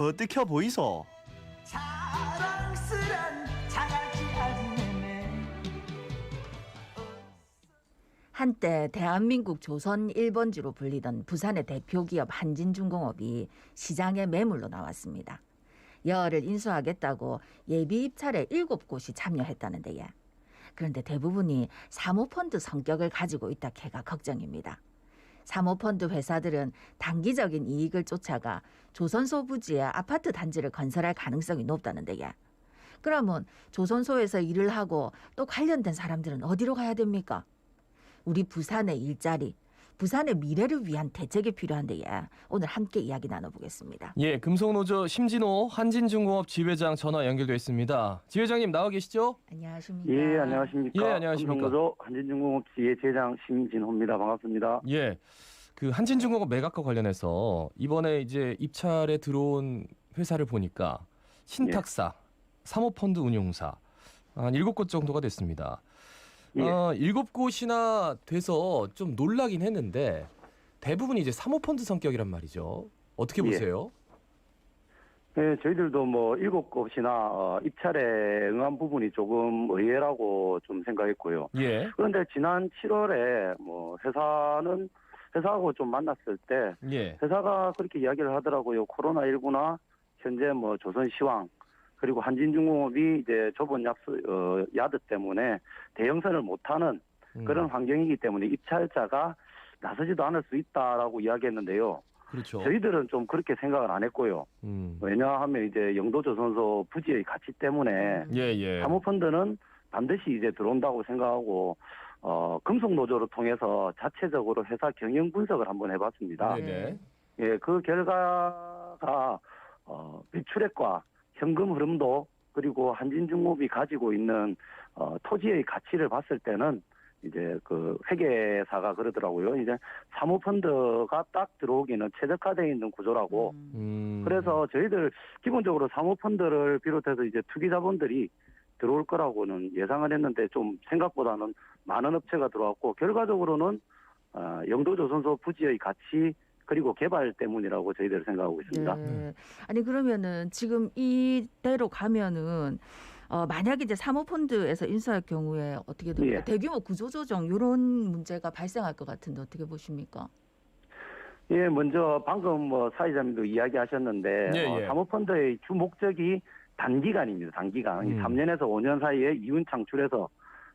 어떻게 보이소? 자랑스런 장아찌 아지매매. 한때 대한민국 조선 1번지로 불리던 부산의 대표 기업 한진중공업이 시장에 매물로 나왔습니다. 여를 인수하겠다고 예비 입찰에 7곳이 참여했다는데요. 그런데 대부분이 사모펀드 성격을 가지고 있다 캐가 걱정입니다. 사모펀드 회사들은 단기적인 이익을 쫓아가 조선소 부지에 아파트 단지를 건설할 가능성이 높다는데요. 그러면 조선소에서 일을 하고 또 관련된 사람들은 어디로 가야 됩니까? 우리 부산의 일자리, 부산의 미래를 위한 대책이 필요한데요. 오늘 함께 이야기 나눠보겠습니다. 예, 금속노조 심진호 한진중공업 지회장 전화 연결돼 있습니다. 지회장님 나와 계시죠? 안녕하십니까? 예, 안녕하십니까. 예, 안녕하십니까. 금속노조 한진중공업 지회장 심진호입니다. 반갑습니다. 예, 그 한진중공업 매각과 관련해서 이번에 이제 입찰에 들어온 회사를 보니까 신탁사, 사모펀드 운용사 한 7곳 정도가 됐습니다. 예. 7곳이나 돼서 좀 놀라긴 했는데 대부분이 이제 사모펀드 성격이란 말이죠. 어떻게 예. 보세요? 네, 저희들도 뭐 7곳이나 입찰에 응한 부분이 조금 의외라고 좀 생각했고요. 예, 그런데 지난 7월에 뭐 회사하고 좀 만났을 때 예, 회사가 그렇게 이야기를 하더라고요. 코로나19나 현재 뭐 조선시황 그리고 한진중공업이 이제 좁은 야드 때문에 대형선을 못하는 그런 환경이기 때문에 입찰자가 나서지도 않을 수 있다라고 이야기했는데요. 그렇죠. 저희들은 좀 그렇게 생각을 안 했고요. 왜냐하면 이제 영도조선소 부지의 가치 때문에 예, 예. 사모펀드는 반드시 이제 들어온다고 생각하고 금속노조를 통해서 자체적으로 회사 경영 분석을 한번 해봤습니다. 네네. 예, 그 결과가 매출액과 현금 흐름도 그리고 한진중공업이 가지고 있는 토지의 가치를 봤을 때는 이제 그 회계사가 그러더라고요. 이제 사모펀드가 딱 들어오기는 최적화되어 있는 구조라고. 그래서 저희들 기본적으로 사모펀드를 비롯해서 이제 투기자본들이 들어올 거라고는 예상을 했는데 좀 생각보다는 많은 업체가 들어왔고 결과적으로는 영도조선소 부지의 가치 그리고 개발 때문이라고 저희들 생각하고 있습니다. 네. 아니 그러면은 지금 이대로 가면은 만약에 이제 사모펀드에서 인수할 경우에 어떻게 됩니까? 예. 대규모 구조조정 이런 문제가 발생할 것 같은데 어떻게 보십니까? 예, 먼저 방금 뭐 사회자님도 이야기하셨는데 예, 예. 사모펀드의 주 목적이 단기간입니다. 단기간. 3년에서 5년 사이에 이윤 창출해서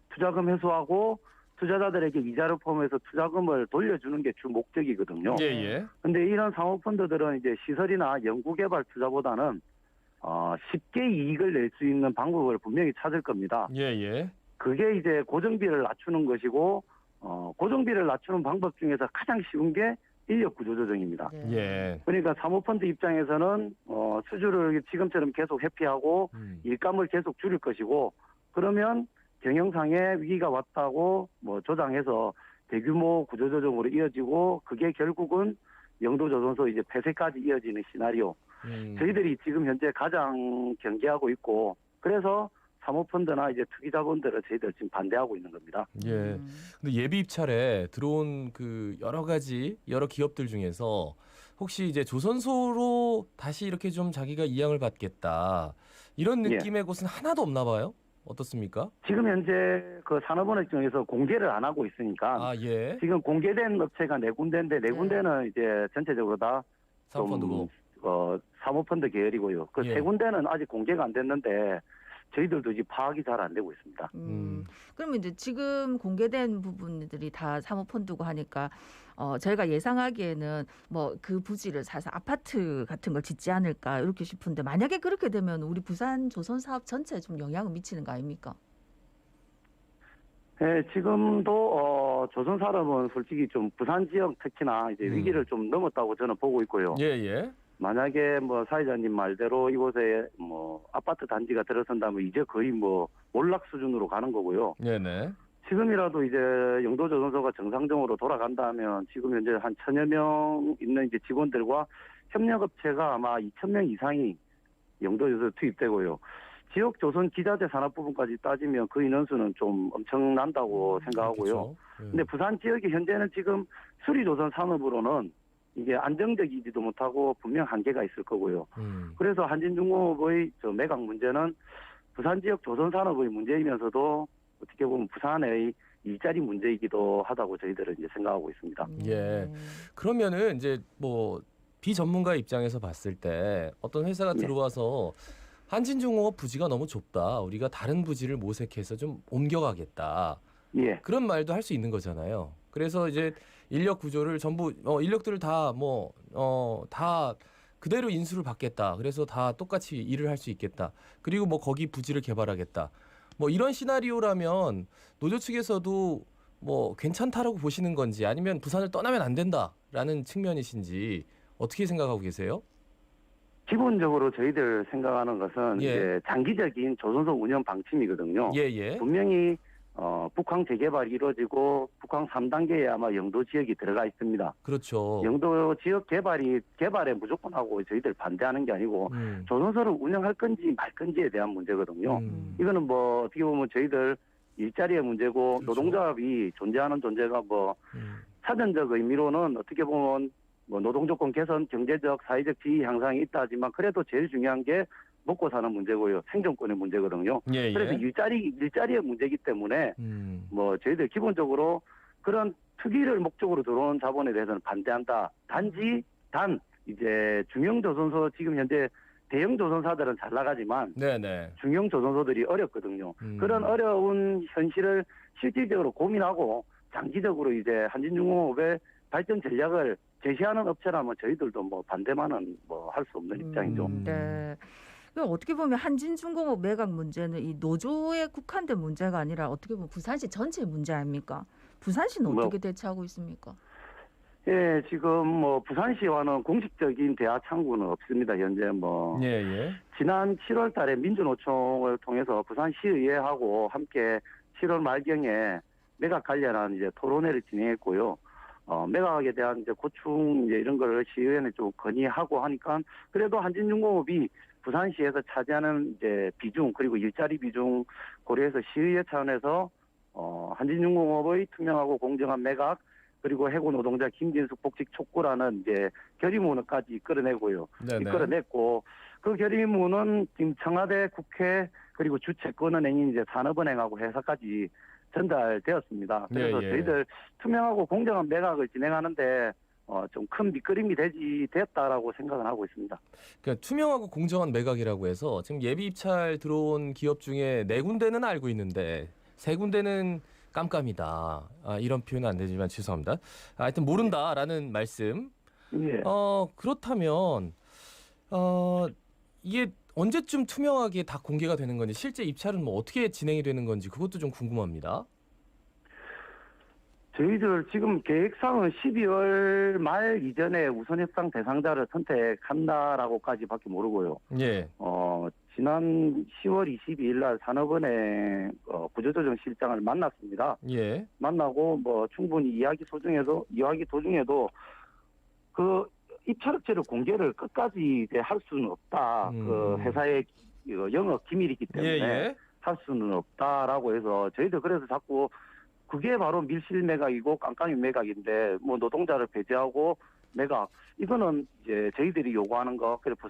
투자금 회수하고 투자자들에게 이자를 포함해서 투자금을 돌려주는 게 주 목적이거든요. 예, 예. 근데 이런 사모펀드들은 이제 시설이나 연구개발 투자보다는 쉽게 이익을 낼 수 있는 방법을 분명히 찾을 겁니다. 예, 예. 그게 이제 고정비를 낮추는 것이고 고정비를 낮추는 방법 중에서 가장 쉬운 게 인력 구조 조정입니다. 네. 예. 그러니까 사모펀드 입장에서는 수주를 지금처럼 계속 회피하고 일감을 계속 줄일 것이고 그러면 경영상의 위기가 왔다고 뭐 조장해서 대규모 구조조정으로 이어지고 그게 결국은 영도조선소 이제 폐쇄까지 이어지는 시나리오. 저희들이 지금 현재 가장 경계하고 있고 그래서 사모펀드나 이제 투기자본들을 저희들 지금 반대하고 있는 겁니다. 예. 근데 예비 입찰에 들어온 그 여러 기업들 중에서 혹시 이제 조선소로 다시 이렇게 좀 자기가 이양을 받겠다 이런 느낌의 곳은 하나도 없나 봐요. 어떻습니까? 지금 현재 그 산업은행 중에서 공개를 안 하고 있으니까 아, 예. 지금 공개된 업체가 4군데인데 4군데는 이제 전체적으로 다 사모펀드고. 사모펀드 계열이고요. 그 예. 3군데는 아직 공개가 안 됐는데 저희들도 이제 파악이 잘 안 되고 있습니다. 그러면 이제 지금 공개된 부분들이 다 사모펀드고 하니까 저희가 예상하기에는 뭐 그 부지를 사서 아파트 같은 걸 짓지 않을까 이렇게 싶은데 만약에 그렇게 되면 우리 부산 조선 사업 전체에 좀 영향을 미치는 거 아닙니까? 네, 지금도 조선 산업은 솔직히 좀 부산 지역 특히나 이제 위기를 좀 넘었다고 저는 보고 있고요. 예, 예. 만약에 뭐 사회자님 말대로 이곳에 뭐 아파트 단지가 들어선다면 이제 거의 뭐 몰락 수준으로 가는 거고요. 네네. 지금이라도 이제 영도조선소가 정상적으로 돌아간다면 지금 현재 한 1000여 명 있는 이제 직원들과 협력업체가 아마 2000명 이상이 영도조선소에 투입되고요. 지역 조선 기자재 산업 부분까지 따지면 그 인원수는 좀 엄청난다고 생각하고요. 그렇죠. 예. 근데 부산 지역이 현재는 지금 수리조선 산업으로는 이게 안정적이지도 못하고 분명 한계가 있을 거고요. 그래서 한진중공업의 저 매각 문제는 부산 지역 조선산업의 문제이면서도 어떻게 보면 부산의 일자리 문제이기도 하다고 저희들은 이제 생각하고 있습니다. 예. 그러면은 이제 뭐 비전문가 입장에서 봤을 때 어떤 회사가 예. 들어와서 한진중공업 부지가 너무 좁다. 우리가 다른 부지를 모색해서 좀 옮겨가겠다. 예. 그런 말도 할 수 있는 거잖아요. 그래서 이제 인력 구조를 전부 인력들을 다 다 그대로 인수를 받겠다. 그래서 다 똑같이 일을 할 수 있겠다. 그리고 뭐 거기 부지를 개발하겠다. 뭐 이런 시나리오라면 노조 측에서도 뭐 괜찮다라고 보시는 건지 아니면 부산을 떠나면 안 된다라는 측면이신지 어떻게 생각하고 계세요? 기본적으로 저희들 생각하는 것은 예. 이제 장기적인 조선소 운영 방침이거든요. 예. 분명히 북항 재개발이 이루어지고 북항 3단계에 아마 영도 지역이 들어가 있습니다. 그렇죠. 영도 지역 개발에 무조건 하고 저희들 반대하는 게 아니고 조선소를 운영할 건지 말 건지에 대한 문제거든요. 이거는 뭐 어떻게 보면 저희들 일자리의 문제고 그렇죠. 노동조합이 존재하는 존재가 뭐 사전적 의미로는 어떻게 보면 뭐 노동조건 개선, 경제적, 사회적 지위 향상이 있다 하지만 그래도 제일 중요한 게 먹고 사는 문제고요. 생존권의 문제거든요. 예. 그래서 일자리의 문제이기 때문에 뭐 저희들 기본적으로 그런 투기를 목적으로 들어오는 자본에 대해서는 반대한다. 단 이제 중형 조선소 지금 현재 대형 조선사들은 잘 나가지만 네네. 중형 조선소들이 어렵거든요. 그런 어려운 현실을 실질적으로 고민하고 장기적으로 이제 한진중공업의 발전 전략을 제시하는 업체라면 저희들도 뭐 반대만은 뭐 할 수 없는 입장이죠. 네. 어떻게 보면 한진중공업 매각 문제는 이 노조에 국한된 문제가 아니라 어떻게 보면 부산시 전체 문제 아닙니까? 부산시는 어떻게 대처하고 있습니까? 예, 지금 뭐 부산시와는 공식적인 대화 창구는 없습니다. 현재 뭐 예. 지난 7월 달에 민주노총을 통해서 부산시의회하고 함께 7월 말경에 매각 관련한 이제 토론회를 진행했고요. 매각에 대한 이제 고충 이제 이런 거를 시의회는 좀 건의하고 하니까 그래도 한진중공업이 부산시에서 차지하는 이제 비중 그리고 일자리 비중 고려해서 시의회 차원에서 한진중공업의 투명하고 공정한 매각 그리고 해고 노동자 김진숙 복직 촉구라는 이제 결의문까지 이끌어내고요. 네네. 이끌어냈고 그 결의문은 지금 청와대, 국회 그리고 주채권은행인 이제 산업은행하고 회사까지 전달되었습니다. 그래서 예. 저희들 투명하고 공정한 매각을 진행하는데 좀 큰 밑거림이 되었다라고 생각을 하고 있습니다. 그러니까 투명하고 공정한 매각이라고 해서 지금 예비 입찰 들어온 기업 중에 4군데는 알고 있는데 3군데는 깜깜이다. 이런 표현은 안 되지만 죄송합니다. 하여튼 모른다라는 말씀. 예. 그렇다면 이게 언제쯤 투명하게 다 공개가 되는 건지 실제 입찰은 뭐 어떻게 진행이 되는 건지 그것도 좀 궁금합니다. 저희들 지금 계획상은 12월 말 이전에 우선협상 대상자를 선택한다라고까지밖에 모르고요. 예. 지난 10월 22일 날 산업은행 구조조정실장을 만났습니다. 예. 만나고 뭐 충분히 이야기 도중에도 그 입찰업체를 공개를 끝까지 할 수는 없다. 그 회사의 영업 기밀이기 때문에 예. 할 수는 없다라고 해서 저희들 그래서 자꾸 그게 바로 밀실 매각이고 깜깜이 매각인데 뭐 노동자를 배제하고 매각 이거는 이제 저희들이 요구하는 거 그래서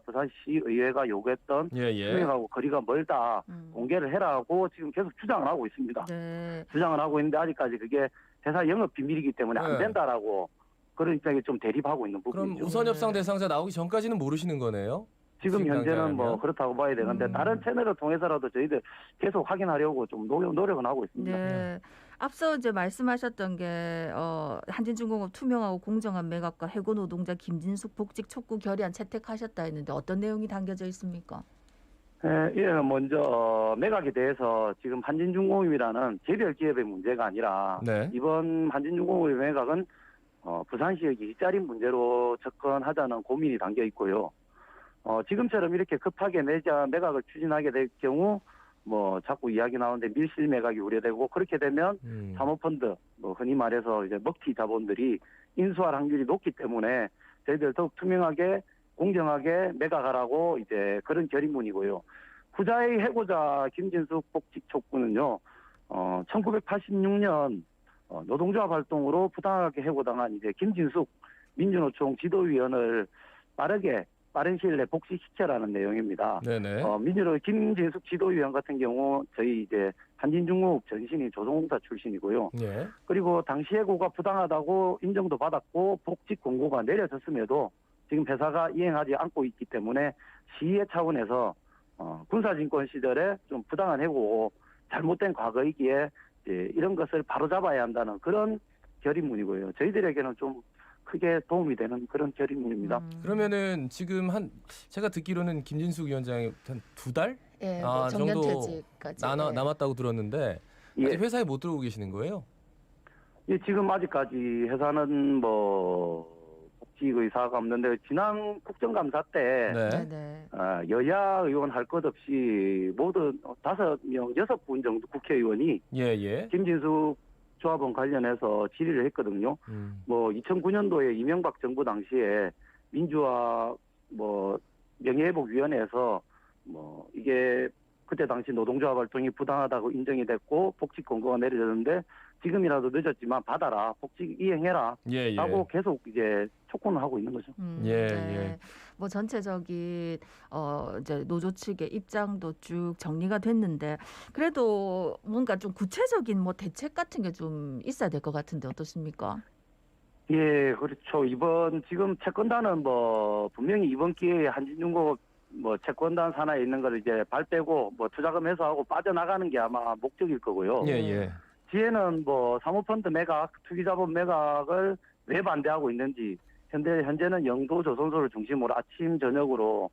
부산시의회가 요구했던 투명하고 거리가 멀다 공개를 해라고 지금 계속 주장을 하고 있습니다. 네. 주장을 하고 있는데 아직까지 그게 회사 영업 비밀이기 때문에 안 네. 된다라고 그런 입장에 좀 대립하고 있는 그럼 부분이죠. 우선 협상 대상자 나오기 전까지는 모르시는 거네요? 지금 현재는 당장이면? 뭐 그렇다고 봐야 되는데 다른 채널을 통해서라도 저희들 계속 확인하려고 좀 노력은 하고 있습니다. 네. 앞서 이제 말씀하셨던 게 한진중공업 투명하고 공정한 매각과 해고 노동자 김진숙 복직 촉구 결의안 채택하셨다 했는데 어떤 내용이 담겨져 있습니까? 예, 먼저 매각에 대해서 지금 한진중공업이라는 개별 기업의 문제가 아니라 네. 이번 한진중공업의 매각은 부산시의 일자리 문제로 접근하자는 고민이 담겨 있고요. 지금처럼 이렇게 급하게 매각을 추진하게 될 경우 뭐 자꾸 이야기 나오는데 밀실 매각이 우려되고 그렇게 되면 사모펀드 뭐 흔히 말해서 이제 먹튀 자본들이 인수할 확률이 높기 때문에 저희들 더욱 투명하게 공정하게 매각하라고 이제 그런 결의문이고요. 후자의 해고자 김진숙 복직 촉구는요. 1986년 노동조합 활동으로 부당하게 해고당한 이제 김진숙 민주노총 지도위원을 빠른 시일 내에 복직시켜라는 내용입니다. 네네. 민주노 김진숙 지도위원 같은 경우 저희 이제 한진중공업 전신이 조선공사 출신이고요. 예. 그리고 당시 해고가 부당하다고 인정도 받았고 복직 공고가 내려졌음에도 지금 회사가 이행하지 않고 있기 때문에 시의 차원에서 군사진권 시절에 좀 부당한 해고, 잘못된 과거이기에 이제 이런 것을 바로잡아야 한다는 그런 결의문이고요. 저희들에게는 좀 크게 도움이 되는 그런 결의문입니다. 그러면은 지금 제가 듣기로는 김진숙 위원장이 한 2달 예, 아, 정년 정도 퇴직까지. 예. 남았다고 들었는데 예. 아직 회사에 못 들어오고 계시는 거예요? 예, 지금 아직까지 회사는 뭐 복직의사가 없는데 지난 국정감사 때 네. 네. 여야 의원 할 것 없이 모든 5명, 6분 정도 국회의원이 예. 김진숙 조합원 관련해서 질의를 했거든요. 뭐 2009년도에 이명박 정부 당시에 민주화 뭐 명예회복위원회에서 뭐 이게 그때 당시 노동조합 활동이 부당하다고 인정이 됐고 복직 권고가 내려졌는데 지금이라도 늦었지만 받아라, 복직 이행해라 예. 라고 계속 이제 촉구를 하고 있는 거죠. 예. 뭐 전체적인 이제 노조 측의 입장도 쭉 정리가 됐는데 그래도 뭔가 좀 구체적인 뭐 대책 같은 게 좀 있어야 될 것 같은데 어떻습니까? 예, 그렇죠. 지금 채권단은 뭐 분명히 이번 기회에 한진중공업 뭐 채권단 산하에 있는 걸 이제 발 빼고 뭐 투자금 회수하고 빠져나가는 게 아마 목적일 거고요. 예. 뒤에는 뭐 사모펀드 매각, 투기자본 매각을 왜 반대하고 있는지, 현재는 영도 조선소를 중심으로 아침 저녁으로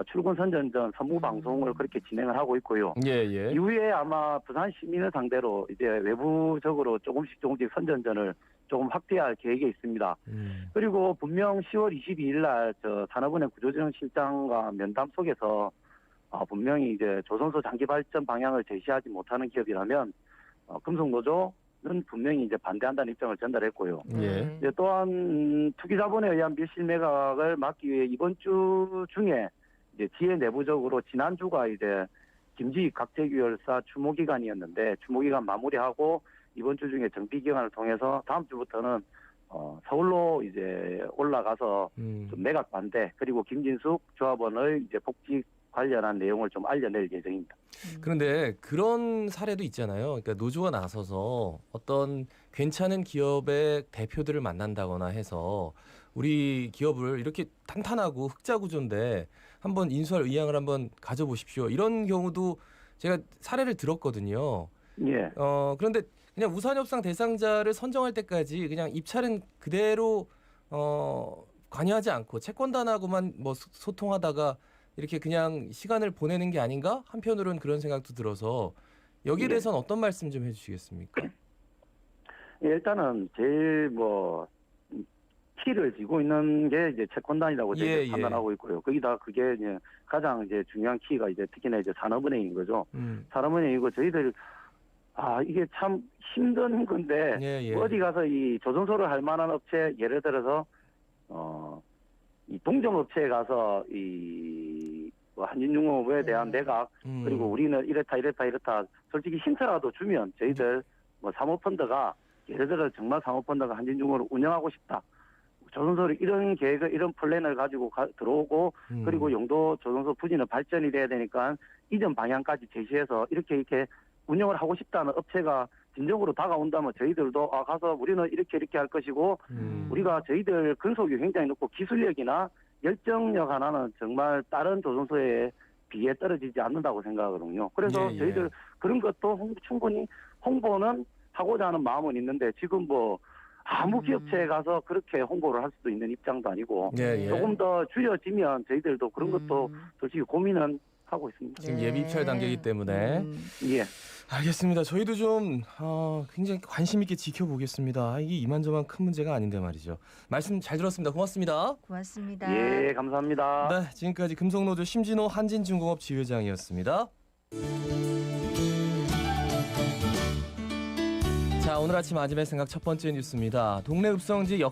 출근 선전전 선무 방송을 그렇게 진행을 하고 있고요. 예. 이후에 아마 부산 시민을 상대로 이제 외부적으로 조금씩 선전전을 조금 확대할 계획이 있습니다. 그리고 분명 10월 22일 날 산업은행 구조조정실장과 면담 속에서 분명히 이제 조선소 장기 발전 방향을 제시하지 못하는 기업이라면 금속노조는 분명히 이제 반대한다는 입장을 전달했고요. 예. 이제 또한 투기자본에 의한 밀실 매각을 막기 위해 이번 주 중에 이제 지혜 내부적으로 지난주가 이제 김지익 각재규열사 추모기간이었는데 추모기간 마무리하고 이번 주 중에 정비기간을 통해서 다음 주부터는 서울로 이제 올라가서 좀 매각 반대, 그리고 김진숙 조합원의 이제 복직 관련한 내용을 좀 알려낼 예정입니다. 그런데 그런 사례도 있잖아요. 그러니까 노조가 나서서 어떤 괜찮은 기업의 대표들을 만난다거나 해서 우리 기업을 이렇게 탄탄하고 흑자 구조인데 한번 인수할 의향을 한번 가져보십시오. 이런 경우도 제가 사례를 들었거든요. 예. 그런데 그냥 우산협상 대상자를 선정할 때까지 그냥 입찰은 그대로 관여하지 않고 채권단하고만 뭐 소통하다가 이렇게 그냥 시간을 보내는 게 아닌가? 한편으로는 그런 생각도 들어서 여기에 대해서는 어떤 말씀 좀 해주시겠습니까? 예, 일단은 제일 키를 쥐고 있는 게 이제 채권단이라고 저희가 판단하고 있고요. 거기다 그게 이제 가장 이제 중요한 키가 이제 특히나 이제 산업은행인 거죠. 산업은행이고 저희들 이게 참 힘든 건데 어디 가서 이 조선소를 할 만한 업체, 예를 들어서 이 동종업체에 가서 한진중공업에 대한 매각, 그리고 우리는 이렇다 솔직히 힌트라도 주면 저희들 뭐 사모펀드가 예를 들어 정말 사모펀드가 한진중공업을 운영하고 싶다, 조선소를 이런 계획을 이런 플랜을 가지고 들어오고 그리고 영도 조선소 부지는 발전이 돼야 되니까 이전 방향까지 제시해서 이렇게 운영을 하고 싶다는 업체가 진정으로 다가온다면 저희들도 가서 우리는 이렇게 할 것이고 우리가 저희들 근속이 굉장히 높고 기술력이나 열정력 하나는 정말 다른 조선소에 비해 떨어지지 않는다고 생각하거든요. 그래서 저희들 그런 것도 충분히 홍보는 하고자 하는 마음은 있는데 지금 뭐 아무 기업체에 가서 그렇게 홍보를 할 수도 있는 입장도 아니고 조금 더 줄여지면 저희들도 그런 것도 솔직히 고민은 하고 있습니다. 지금 예비 입찰 단계이기 때문에 예. 알겠습니다. 저희도 좀 굉장히 관심 있게 지켜보겠습니다. 이게 이만저만 큰 문제가 아닌데 말이죠. 말씀 잘 들었습니다. 고맙습니다. 고맙습니다. 예, 감사합니다. 네, 지금까지 금속노조 심진호 한진중공업 지회장이었습니다. 자, 오늘 아침 아침의 생각 첫 번째 뉴스입니다. 동네 읍성지